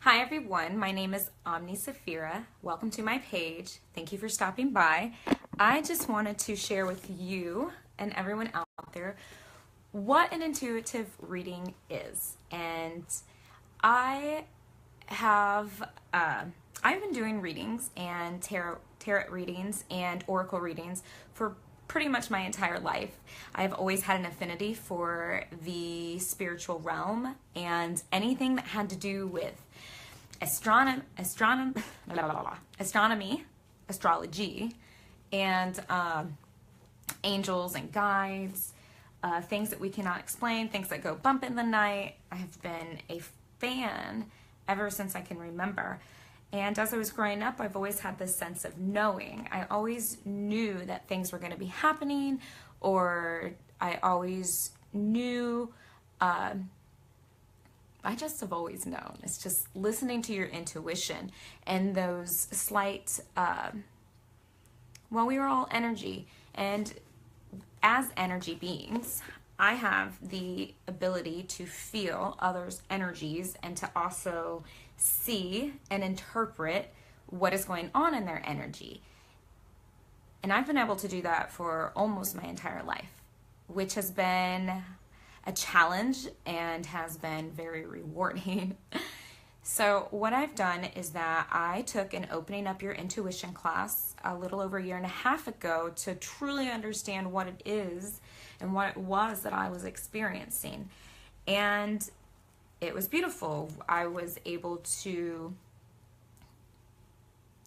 Hi everyone, my name is OmniSafia. Welcome to my page. Thank you for stopping by. I just wanted to share with you and everyone out there what an intuitive reading is. And I have I've been doing readings and tarot readings and oracle readings for pretty much my entire life. I've always had an affinity for the spiritual realm and anything that had to do with astronomy, astrology, and angels and guides, things that we cannot explain, things that go bump in the night. I have been a fan ever since I can remember. And as I was growing up, I've always had this sense of knowing. I always knew that things were going to be happening, or I always knew, I just have always known. It's just listening to your intuition and those slight, we are all energy. And as energy beings, I have the ability to feel others' energies and to also see and interpret what is going on in their energy. And I've been able to do that for almost my entire life, which has been a challenge and has been very rewarding. So what I've done is that I took an Opening Up Your Intuition class a little over a year and a half ago to truly understand what it is and what it was that I was experiencing. And it was beautiful. I was able to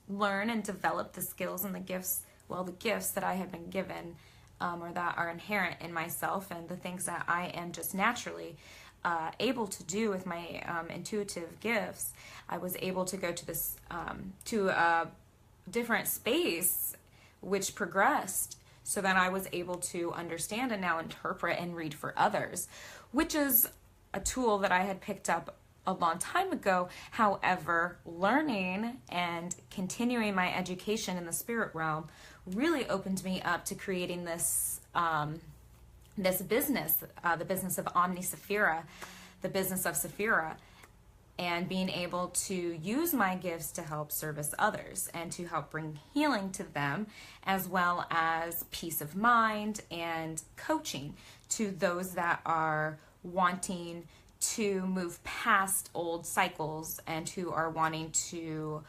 learn and develop the skills and the gifts that I had been given, or that are inherent in myself, and the things that I am just naturally able to do with my intuitive gifts. I was able to go to this to a different space, which progressed so that I was able to understand and now interpret and read for others, which is a tool that I had picked up a long time ago. However, learning and continuing my education in the spirit realm really opened me up to creating this this business, the business of OmniSafia, the business of Saphira, and being able to use my gifts to help service others and to help bring healing to them, as well as peace of mind and coaching to those that are wanting to move past old cycles and who are wanting to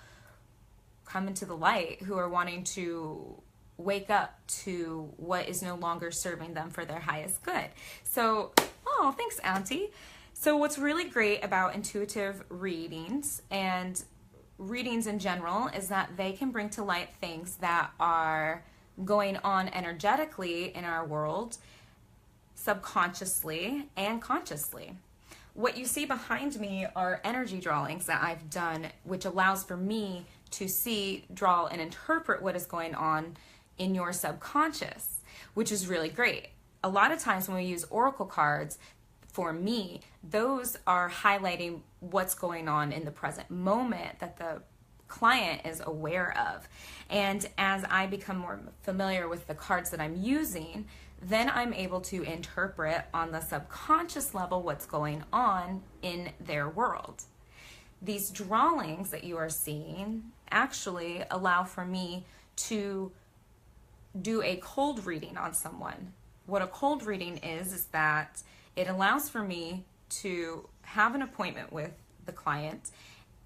come into the light, who are wanting to wake up to what is no longer serving them for their highest good. So, oh, thanks, Auntie. So what's really great about intuitive readings and readings in general is that they can bring to light things that are going on energetically in our world, subconsciously and consciously. What you see behind me are energy drawings that I've done, which allows for me to see, draw, and interpret what is going on in your subconscious, which is really great. A lot of times when we use oracle cards, for me, those are highlighting what's going on in the present moment that the client is aware of. And as I become more familiar with the cards that I'm using, then I'm able to interpret on the subconscious level what's going on in their world. These drawings that you are seeing actually allow for me to do a cold reading on someone. What a cold reading is that it allows for me to have an appointment with the client,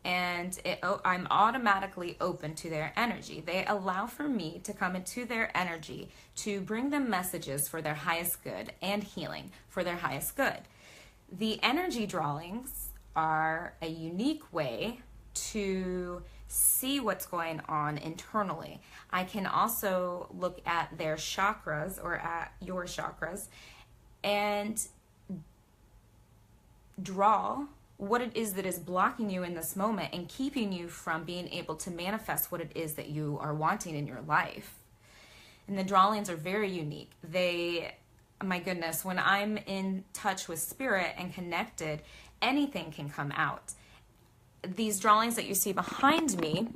and I'm automatically open to their energy. They allow for me to come into their energy to bring them messages for their highest good and healing for their highest good. The energy drawings are a unique way to see what's going on internally. I can also look at their chakras, or at your chakras, and draw what it is that is blocking you in this moment and keeping you from being able to manifest what it is that you are wanting in your life. And the drawings are very unique. My goodness, when I'm in touch with spirit and connected, anything can come out. These drawings that you see behind me,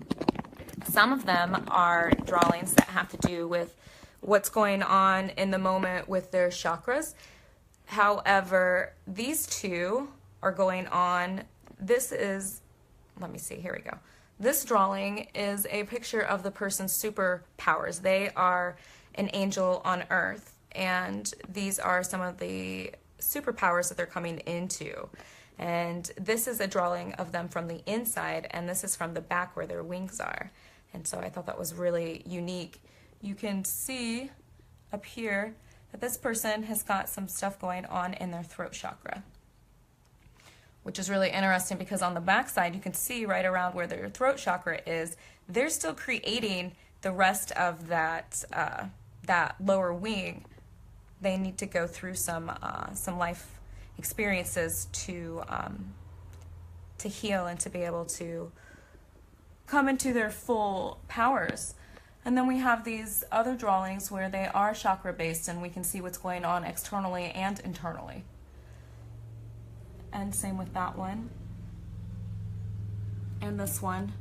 some of them are drawings that have to do with what's going on in the moment with their chakras. However, these two are going on. This is let me see, here we go. This drawing is a picture of the person's superpowers. They are an angel on earth, and these are some of the superpowers that they're coming into. And this is a drawing of them from the inside, and this is from the back where their wings are. And so I thought that was really unique. You can see up here that this person has got some stuff going on in their throat chakra, which is really interesting because on the back side you can see right around where their throat chakra is, they're still creating the rest of that that lower wing. They need to go through some life experiences to heal and to be able to come into their full powers. And then we have these other drawings where they are chakra based, and we can see what's going on externally and internally. And same with that one. And this one.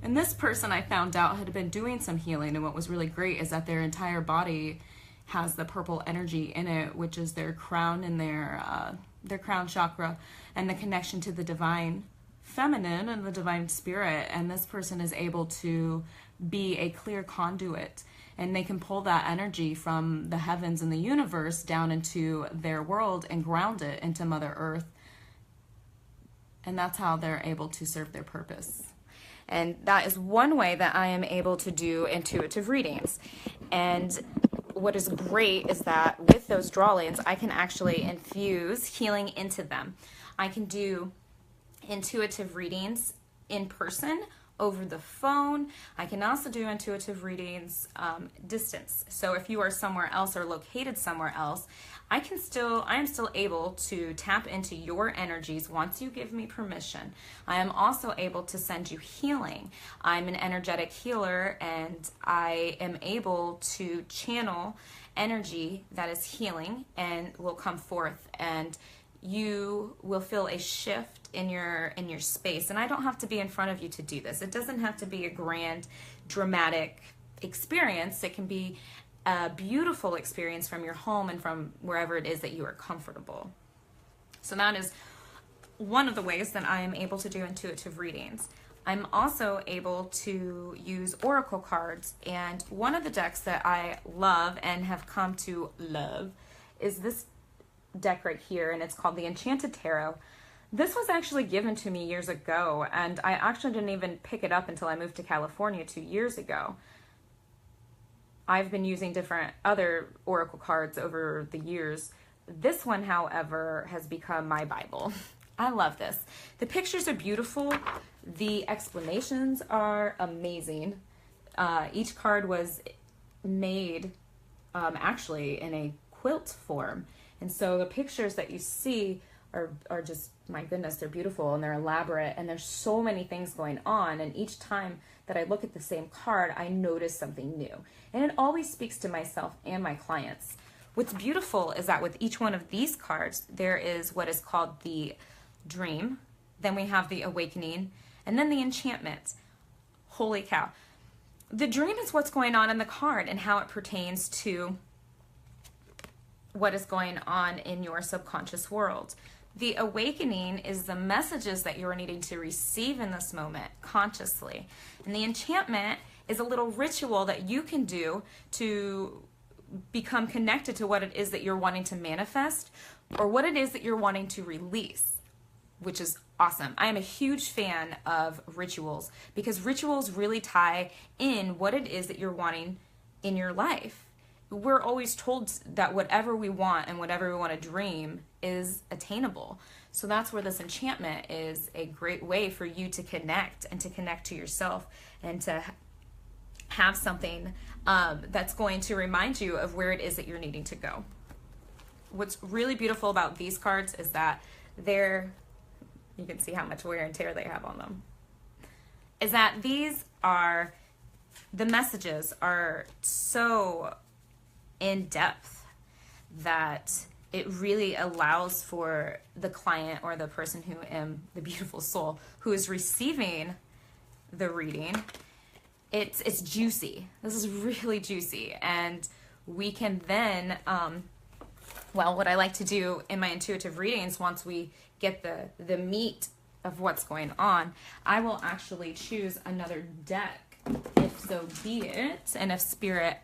And this person I found out had been doing some healing, and what was really great is that their entire body has the purple energy in it, which is their crown and their crown chakra, and the connection to the divine feminine and the divine spirit. And this person is able to be a clear conduit, and they can pull that energy from the heavens and the universe down into their world and ground it into Mother Earth. And that's how they're able to serve their purpose. And that is one way that I am able to do intuitive readings. And what is great is that with those drawings, I can actually infuse healing into them. I can do intuitive readings in person, over the phone. I can also do intuitive readings distance. So if you are somewhere else or located somewhere else, I am still able to tap into your energies once you give me permission. I am also able to send you healing. I'm an energetic healer, and I am able to channel energy that is healing and will come forth, and you will feel a shift in your space. And I don't have to be in front of you to do this. It doesn't have to be a grand, dramatic experience. It can be a beautiful experience from your home and from wherever it is that you are comfortable. So that is one of the ways that I am able to do intuitive readings. I'm also able to use oracle cards, and one of the decks that I love and have come to love is this deck right here, and it's called the Enchanted Tarot. This was actually given to me years ago, and I actually didn't even pick it up until I moved to California 2 years ago. I've been using different other oracle cards over the years. This one, however, has become my Bible. I love this. The pictures are beautiful. The explanations are amazing. Each card was made actually in a quilt form. And so the pictures that you see are just, my goodness, they're beautiful and they're elaborate, and there's so many things going on. And each time that I look at the same card, I notice something new. And it always speaks to myself and my clients. What's beautiful is that with each one of these cards, there is what is called the dream, then we have the awakening, and then the enchantment. Holy cow. The dream is what's going on in the card and how it pertains to what is going on in your subconscious world. The awakening is the messages that you're needing to receive in this moment consciously. And the enchantment is a little ritual that you can do to become connected to what it is that you're wanting to manifest, or what it is that you're wanting to release, which is awesome. I am a huge fan of rituals because rituals really tie in what it is that you're wanting in your life. We're always told that whatever we want and whatever we want to dream is attainable. So that's where this enchantment is a great way for you to connect and to connect to yourself and to have something that's going to remind you of where it is that you're needing to go. What's really beautiful about these cards is that you can see how much wear and tear they have on them, is that the messages are so in depth that it really allows for the client or the person who am the beautiful soul who is receiving the reading. It's juicy. This is really juicy, and we can then what I like to do in my intuitive readings, once we get the meat of what's going on, I will actually choose another deck, if so be it, and if Spirit,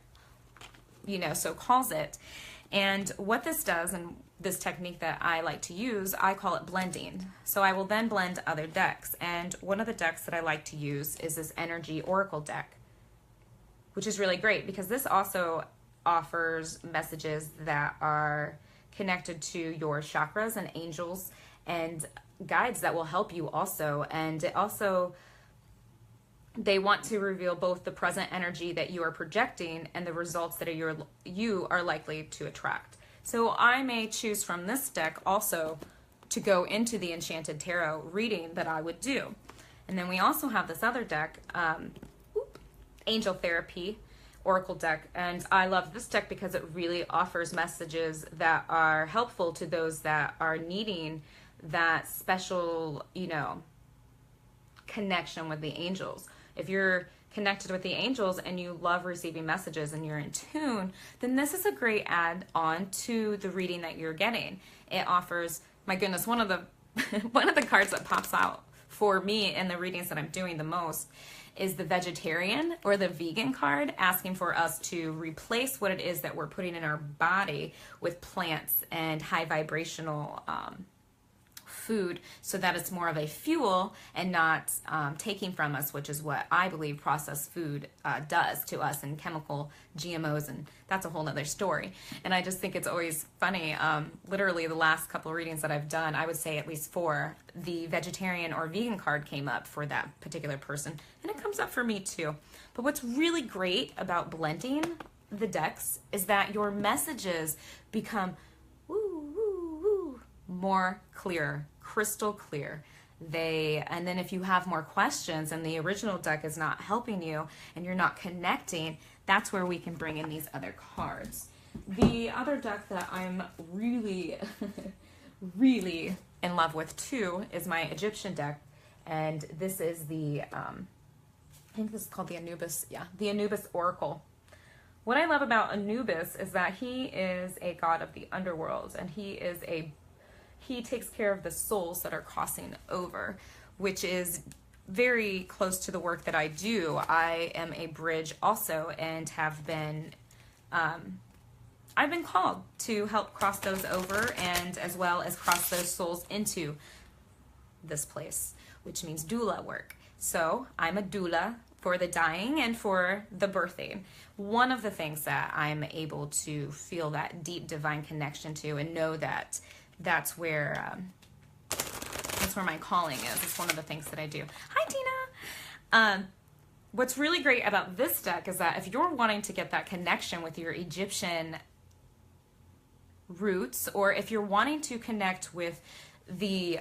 so calls it. And what this does, and this technique that I like to use, I call it blending. So I will then blend other decks. And one of the decks that I like to use is this Energy Oracle deck, which is really great because this also offers messages that are connected to your chakras and angels and guides that will help you also. And it also, they want to reveal both the present energy that you are projecting and the results that you are likely to attract. So I may choose from this deck also to go into the Enchanted Tarot reading that I would do. And then we also have this other deck, Angel Therapy Oracle deck. And I love this deck because it really offers messages that are helpful to those that are needing that special, connection with the angels. If you're connected with the angels and you love receiving messages and you're in tune, then this is a great add-on to the reading that you're getting. It offers, my goodness, one of the one of the cards that pops out for me in the readings that I'm doing the most is the vegetarian or the vegan card, asking for us to replace what it is that we're putting in our body with plants and high vibrational food, so that it's more of a fuel and not taking from us, which is what I believe processed food does to us, and chemical GMOs, and that's a whole nother story. And I just think it's always funny. Literally the last couple of readings that I've done, I would say at least 4, the vegetarian or vegan card came up for that particular person, and it comes up for me too. But what's really great about blending the decks is that your messages become more clear, crystal clear. And then if you have more questions and the original deck is not helping you and you're not connecting, that's where we can bring in these other cards. The other deck that I'm really, really in love with too is my Egyptian deck. And this is the, I think this is called the Anubis. Yeah, the Anubis Oracle. What I love about Anubis is that he is a god of the underworld, and he takes care of the souls that are crossing over, which is very close to the work that I do. I am a bridge also, and have been, I've been called to help cross those over, and as well as cross those souls into this place, which means doula work. So I'm a doula for the dying and for the birthing. One of the things that I'm able to feel that deep divine connection to, and know that that's where my calling is. It's one of the things that I do. Hi, Tina. What's really great about this deck is that if you're wanting to get that connection with your Egyptian roots, or if you're wanting to connect with the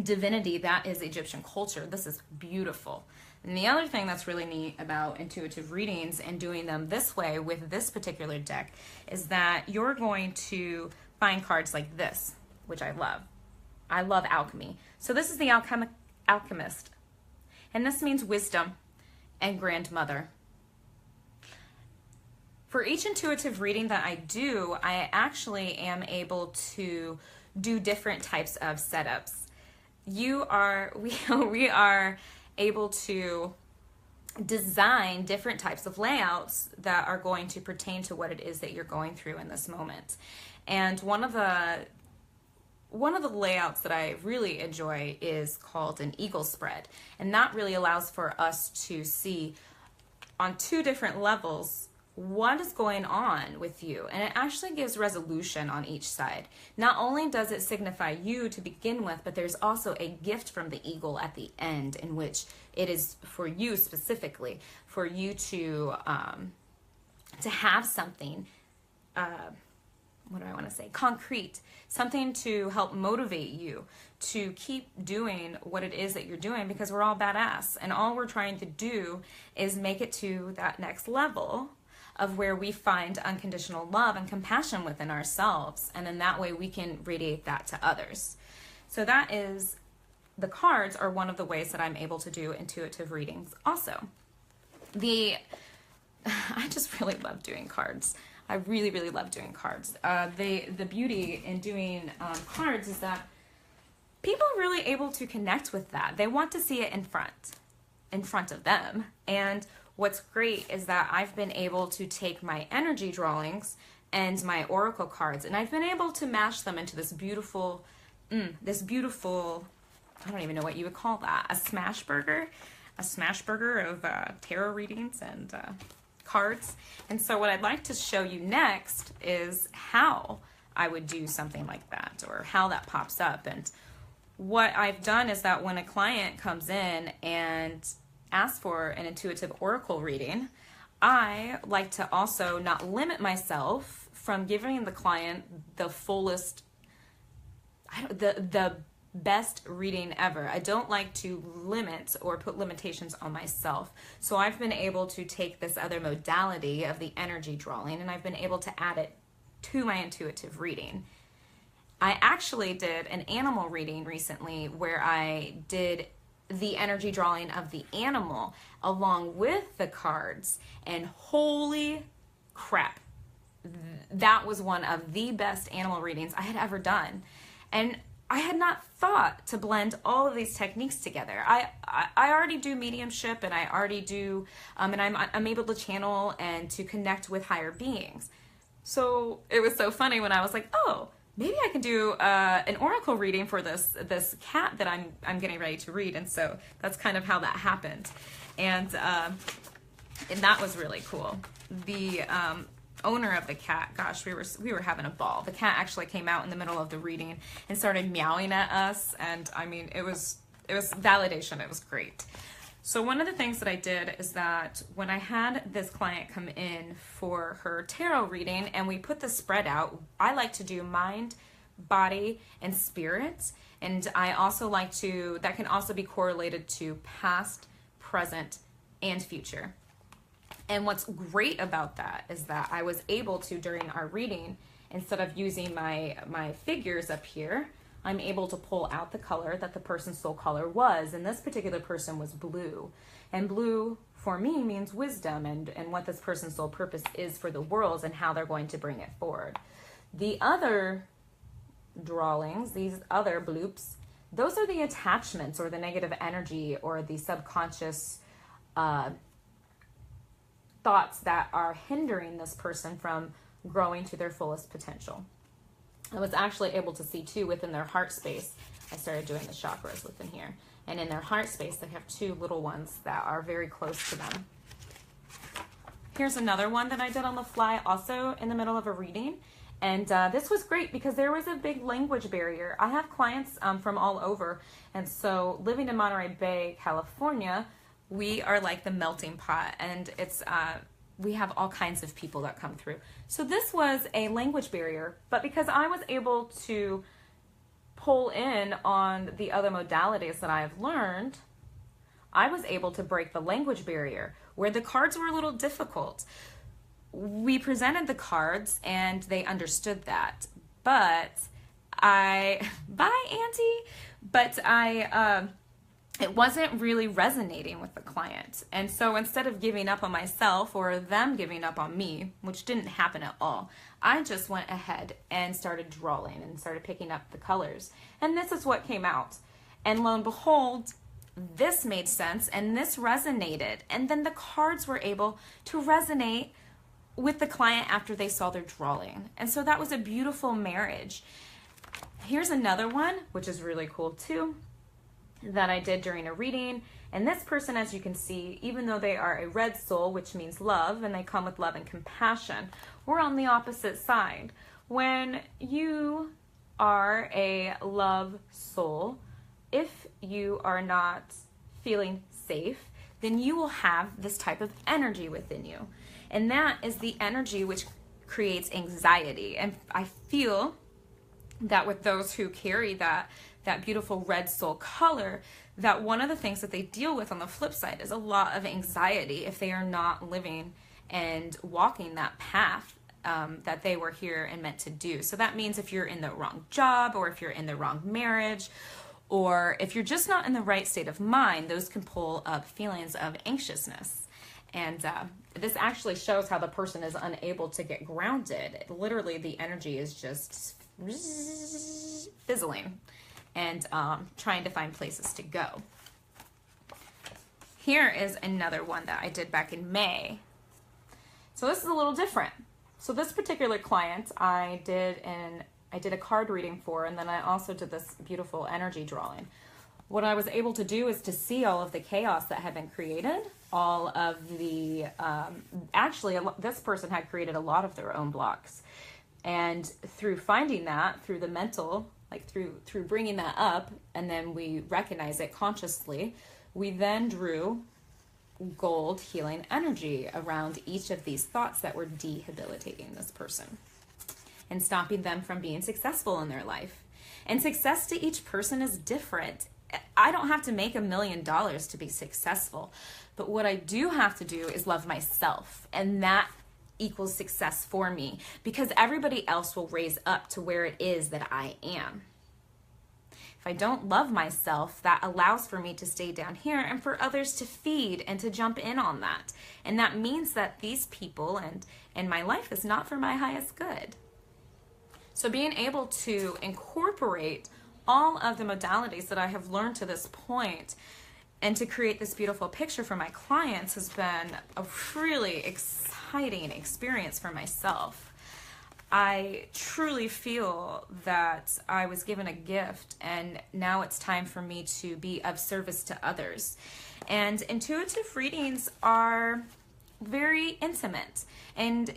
divinity that is Egyptian culture, this is beautiful. And the other thing that's really neat about intuitive readings and doing them this way with this particular deck is that you're going to find cards like this, which I love. I love alchemy. So this is the alchemist. And this means wisdom and grandmother. For each intuitive reading that I do, I actually am able to do different types of setups. We are able to design different types of layouts that are going to pertain to what it is that you're going through in this moment. And one of the layouts that I really enjoy is called an eagle spread. And that really allows for us to see on 2 different levels what is going on with you. And it actually gives resolution on each side. Not only does it signify you to begin with, but there's also a gift from the eagle at the end, in which it is for you specifically, for you to have something, what do I want to say, concrete, something to help motivate you to keep doing what it is that you're doing, because we're all badass, and all we're trying to do is make it to that next level of where we find unconditional love and compassion within ourselves, and then that way we can radiate that to others. So that is, the cards are one of the ways that I'm able to do intuitive readings also. I just really love doing cards. I really, really love doing cards. The beauty in doing cards is that people are really able to connect with that. They want to see it in front of them. And what's great is that I've been able to take my energy drawings and my oracle cards, and I've been able to mash them into this beautiful, I don't even know what you would call that, a smash burger of tarot readings and cards. And so what I'd like to show you next is how I would do something like that, or how that pops up. And what I've done is that when a client comes in and asks for an intuitive oracle reading, I like to also not limit myself from giving the client the fullest, the best reading ever. I don't like to limit or put limitations on myself. So I've been able to take this other modality of the energy drawing, and I've been able to add it to my intuitive reading. I actually did an animal reading recently where I did the energy drawing of the animal along with the cards, and holy crap, that was one of the best animal readings I had ever done. And I had not thought to blend all of these techniques together. I already do mediumship, and I already do, and I'm able to channel and to connect with higher beings. So it was so funny when I was like, oh, maybe I can do an oracle reading for this cat that I'm getting ready to read. And so that's kind of how that happened. And that was really cool. The owner of the cat, gosh, we were having a ball. The cat actually came out in the middle of the reading and started meowing at us. And I mean, it was validation. It was great. So one of the things that I did is that when I had this client come in for her tarot reading and we put the spread out, I like to do mind, body, and spirit. And I also like to, that can also be correlated to past, present, and future. And what's great about that is that I was able to, during our reading, instead of using my figures up here, I'm able to pull out the color that the person's soul color was. And this particular person was blue. And blue, for me, means wisdom and what this person's soul purpose is for the world and how they're going to bring it forward. The other drawings, these other bloops, those are the attachments or the negative energy or the subconscious thoughts that are hindering this person from growing to their fullest potential. I was actually able to see too within their heart space. I started doing the chakras within here. And in their heart space, they have two little ones that are very close to them. Here's another one that I did on the fly, also in the middle of a reading. And this was great because there was a big language barrier. I have clients from all over. And so living in Monterey Bay, California, we are like the melting pot. And it's we have all kinds of people that come through. So this was a language barrier, but because I was able to pull in on the other modalities that I've learned, I was able to break the language barrier where the cards were a little difficult. We presented the cards and they understood that, but bye Auntie, but it wasn't really resonating with the client. And so instead of giving up on myself or them giving up on me, which didn't happen at all, I just went ahead and started drawing and started picking up the colors. And this is what came out. And lo and behold, this made sense and this resonated. And then the cards were able to resonate with the client after they saw their drawing. And so that was a beautiful marriage. Here's another one, which is really cool too, that I did during a reading. And this person, as you can see, even though they are a red soul, which means love, and they come with love and compassion, we're on the opposite side. When you are a love soul, if you are not feeling safe, then you will have this type of energy within you. And that is the energy which creates anxiety. And I feel that with those who carry that beautiful red soul color, that one of the things that they deal with on the flip side is a lot of anxiety if they are not living and walking that path that they were here and meant to do. So that means if you're in the wrong job, or if you're in the wrong marriage, or if you're just not in the right state of mind, those can pull up feelings of anxiousness. And this actually shows how the person is unable to get grounded. Literally, the energy is just fizzling. and trying to find places to go. Here is another one that I did back in May. So this is a little different. So this particular client I did a card reading for, and then I also did this beautiful energy drawing. What I was able to do is to see all of the chaos that had been created, all of the, actually this person had created a lot of their own blocks. And through finding that, through the mental, like through bringing that up, and then we recognize it consciously, we then drew gold healing energy around each of these thoughts that were debilitating this person and stopping them from being successful in their life. And success to each person is different. I don't have to make $1 million to be successful, but what I do have to do is love myself, and that equals success for me, because everybody else will raise up to where it is that I am. If I don't love myself, that allows for me to stay down here and for others to feed and to jump in on that. And that means that these people and my life is not for my highest good. So being able to incorporate all of the modalities that I have learned to this point and to create this beautiful picture for my clients has been a really exciting experience for myself. I truly feel that I was given a gift, and now it's time for me to be of service to others. And intuitive readings are very intimate, and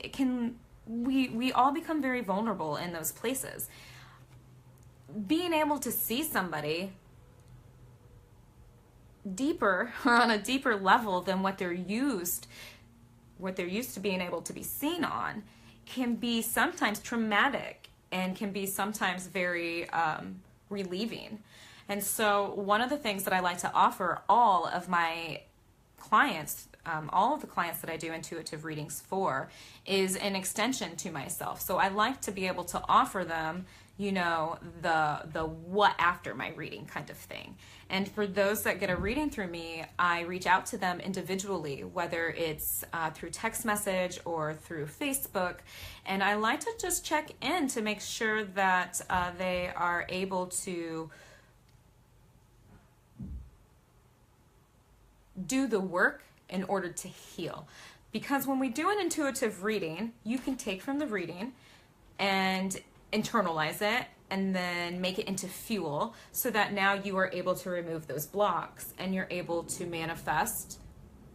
we all become very vulnerable in those places. Being able to see somebody deeper, or on a deeper level than what they're used to being able to be seen on, can be sometimes traumatic and can be sometimes very relieving. And so one of the things that I like to offer all of my clients, all of the clients that I do intuitive readings for, is an extension to myself. So I like to be able to offer them, you know, the what after my reading kind of thing. And for those that get a reading through me, I reach out to them individually, whether it's through text message or through Facebook. And I like to just check in to make sure that they are able to do the work in order to heal. Because when we do an intuitive reading, you can take from the reading and internalize it and then make it into fuel, so that now you are able to remove those blocks and you're able to manifest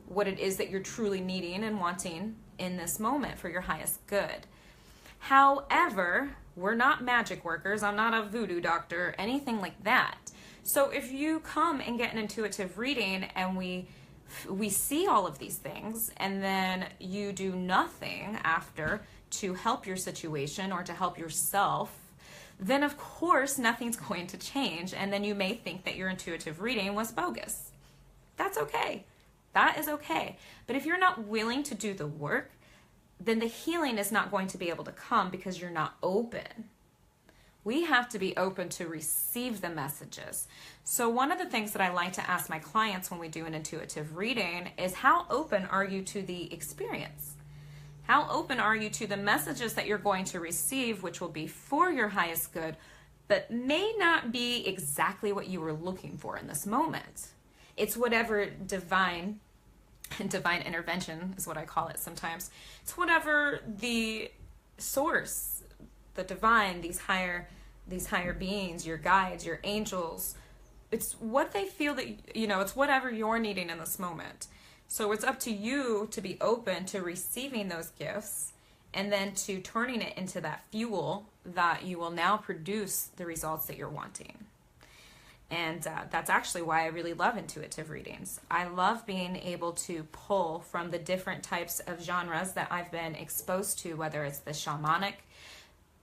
what it is that you're truly needing and wanting in this moment for your highest good. However, we're not magic workers. I'm not a voodoo doctor, anything like that. So if you come and get an intuitive reading and we see all of these things, and then you do nothing after to help your situation or to help yourself, then of course nothing's going to change, and then you may think that your intuitive reading was bogus. That's okay. That is okay. But if you're not willing to do the work, then the healing is not going to be able to come because you're not open. We have to be open to receive the messages. So one of the things that I like to ask my clients when we do an intuitive reading is, how open are you to the experience? How open are you to the messages that you're going to receive, which will be for your highest good, but may not be exactly what you were looking for in this moment? It's whatever divine intervention is what I call it sometimes. It's whatever the source, the divine, these higher beings, your guides, your angels, it's what they feel that, you know, it's whatever you're needing in this moment. So it's up to you to be open to receiving those gifts and then to turning it into that fuel that you will now produce the results that you're wanting. And that's actually why I really love intuitive readings. I love being able to pull from the different types of genres that I've been exposed to, whether it's the shamanic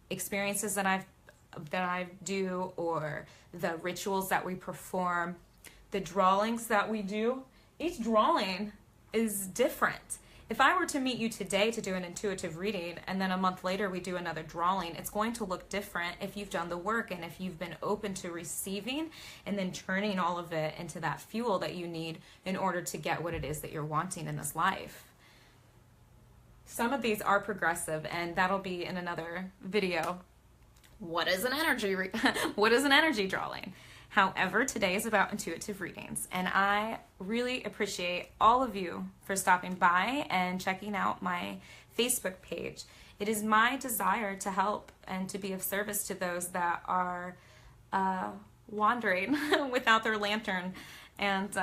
experiences that I do, or the rituals that we perform, the drawings that we do. Each drawing is different. If I were to meet you today to do an intuitive reading, and then a month later we do another drawing, it's going to look different if you've done the work and if you've been open to receiving and then turning all of it into that fuel that you need in order to get what it is that you're wanting in this life. Some of these are progressive, and that'll be in another video. What is an energy drawing? However, today is about intuitive readings, and I really appreciate all of you for stopping by and checking out my Facebook page. It is my desire to help and to be of service to those that are wandering without their lantern, and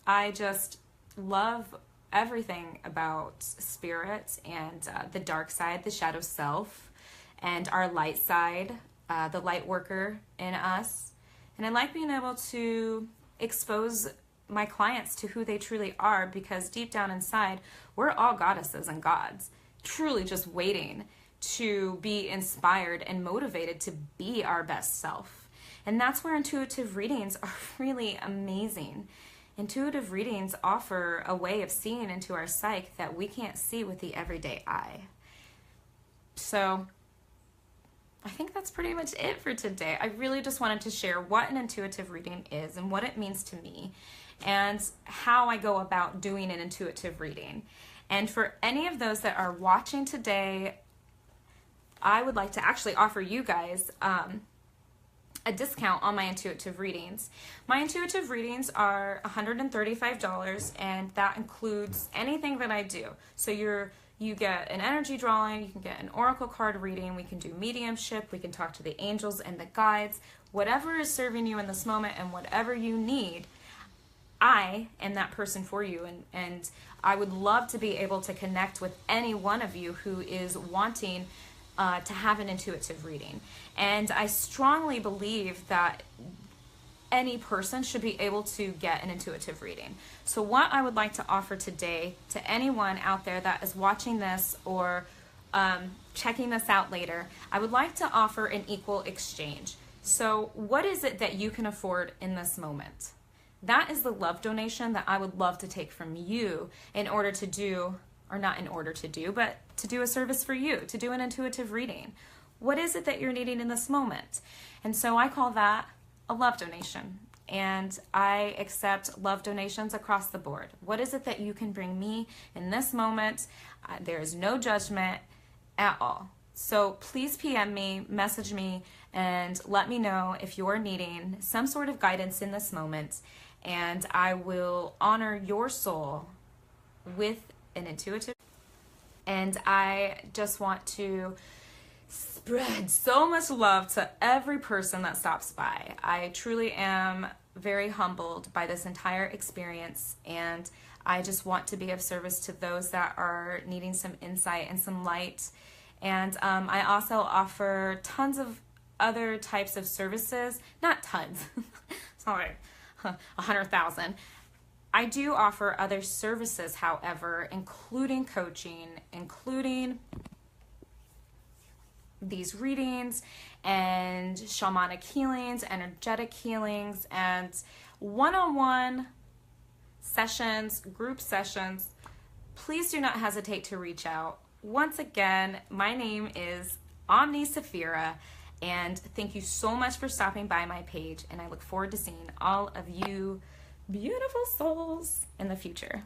I just love everything about spirit and the dark side, the shadow self, and our light side, the light worker in us. And I like being able to expose my clients to who they truly are, because deep down inside, we're all goddesses and gods, truly just waiting to be inspired and motivated to be our best self. And that's where intuitive readings are really amazing. Intuitive readings offer a way of seeing into our psyche that we can't see with the everyday eye. So I think that's pretty much it for today. I really just wanted to share what an intuitive reading is and what it means to me and how I go about doing an intuitive reading. And for any of those that are watching today, I would like to actually offer you guys a discount on my intuitive readings. My intuitive readings are $135, and that includes anything that I do. So you get an energy drawing, you can get an oracle card reading, we can do mediumship, we can talk to the angels and the guides, whatever is serving you in this moment and whatever you need, I am that person for you, and I would love to be able to connect with any one of you who is wanting to have an intuitive reading. And I strongly believe that any person should be able to get an intuitive reading. So what I would like to offer today to anyone out there that is watching this or checking this out later, I would like to offer an equal exchange. So what is it that you can afford in this moment? That is the love donation that I would love to take from you in order to do, or not in order to do, but to do a service for you, to do an intuitive reading. What is it that you're needing in this moment? And so I call that a love donation, and I accept love donations across the board. What is it that you can bring me in this moment? There is no judgment at all. So please PM me, message me, and let me know if you're needing some sort of guidance in this moment, and I will honor your soul with an intuitive. And I just want to spread so much love to every person that stops by. I truly am very humbled by this entire experience, and I just want to be of service to those that are needing some insight and some light. And I also offer tons of other types of services, not tons, sorry, 100,000. I do offer other services, however, including coaching, including these readings and shamanic healings, energetic healings, and one-on-one sessions, group sessions. Please do not hesitate to reach out. Once again, my name is OmniSafia, and thank you so much for stopping by my page, and I look forward to seeing all of you beautiful souls in the future.